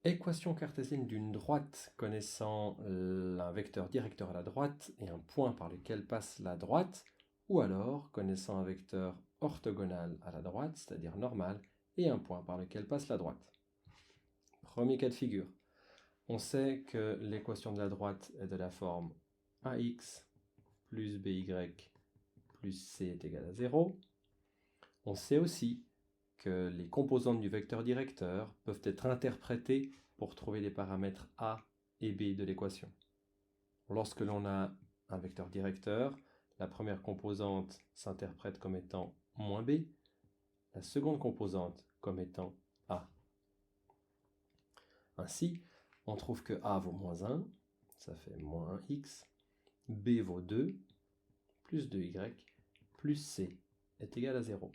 Équation cartésienne d'une droite connaissant un vecteur directeur à la droite et un point par lequel passe la droite, ou alors connaissant un vecteur orthogonal à la droite, c'est-à-dire normal, et un point par lequel passe la droite. Premier cas de figure. On sait que l'équation de la droite est de la forme ax plus by plus c est égal à 0. On sait aussi que les composantes du vecteur directeur peuvent être interprétées pour trouver les paramètres a et b de l'équation. Lorsque l'on a un vecteur directeur, la première composante s'interprète comme étant moins b, la seconde composante comme étant a. Ainsi, on trouve que a vaut moins 1, ça fait moins 1x, b vaut 2, plus 2y, plus c est égal à 0.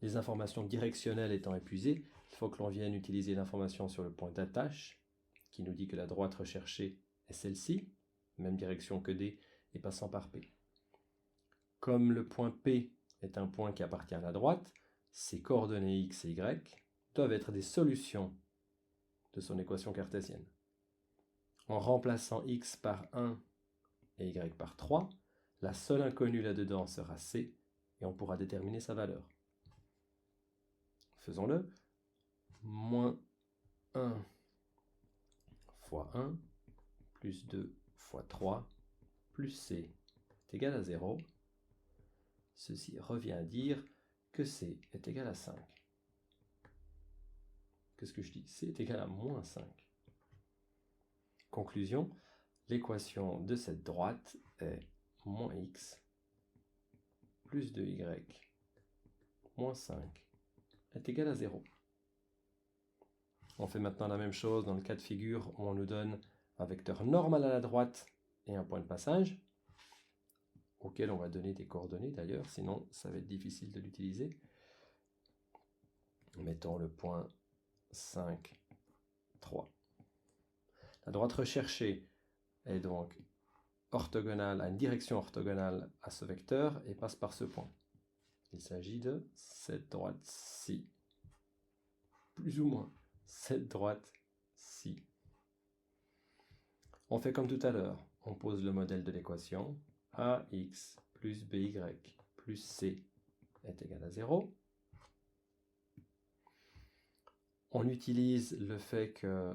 Les informations directionnelles étant épuisées, il faut que l'on vienne utiliser l'information sur le point d'attache, qui nous dit que la droite recherchée est celle-ci, même direction que D, et passant par P. Comme le point P est un point qui appartient à la droite, ses coordonnées x et y doivent être des solutions de son équation cartésienne. En remplaçant x par 1 et y par 3, la seule inconnue là-dedans sera c, et on pourra déterminer sa valeur. Faisons-le. Moins 1 fois 1, plus 2 fois 3, plus c est égal à 0. Ceci revient à dire que c est égal à 5. Qu'est-ce que je dis? C est égal à moins 5. Conclusion, l'équation de cette droite est moins x plus 2y moins 5 est égal à 0. On fait maintenant la même chose dans le cas de figure où on nous donne un vecteur normal à la droite et un point de passage, auquel on va donner des coordonnées d'ailleurs, sinon ça va être difficile de l'utiliser. Mettons le point 5, 3. La droite recherchée est donc orthogonale, a une direction orthogonale à ce vecteur et passe par ce point. Il s'agit de cette droite-ci, plus ou moins cette droite-ci. On fait comme tout à l'heure, on pose le modèle de l'équation ax plus by plus c est égal à 0. On utilise le fait que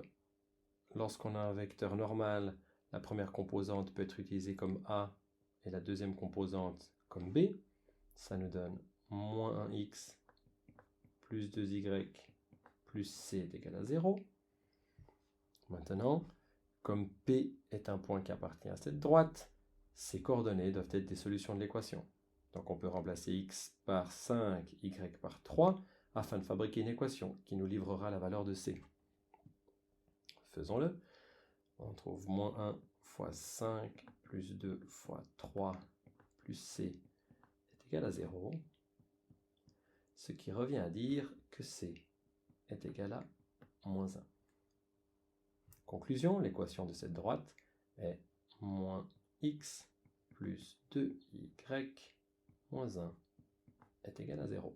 lorsqu'on a un vecteur normal, la première composante peut être utilisée comme a et la deuxième composante comme b. Ça nous donne moins 1x plus 2y plus c est égal à 0. Maintenant, comme P est un point qui appartient à cette droite, ses coordonnées doivent être des solutions de l'équation. Donc on peut remplacer x par 5, y par 3, afin de fabriquer une équation qui nous livrera la valeur de c. Faisons-le. On trouve moins 1 fois 5 plus 2 fois 3 plus c est égal à 0. Ce qui revient à dire que c est égal à moins 1. Conclusion, l'équation de cette droite est moins x plus 2y moins 1 est égal à 0.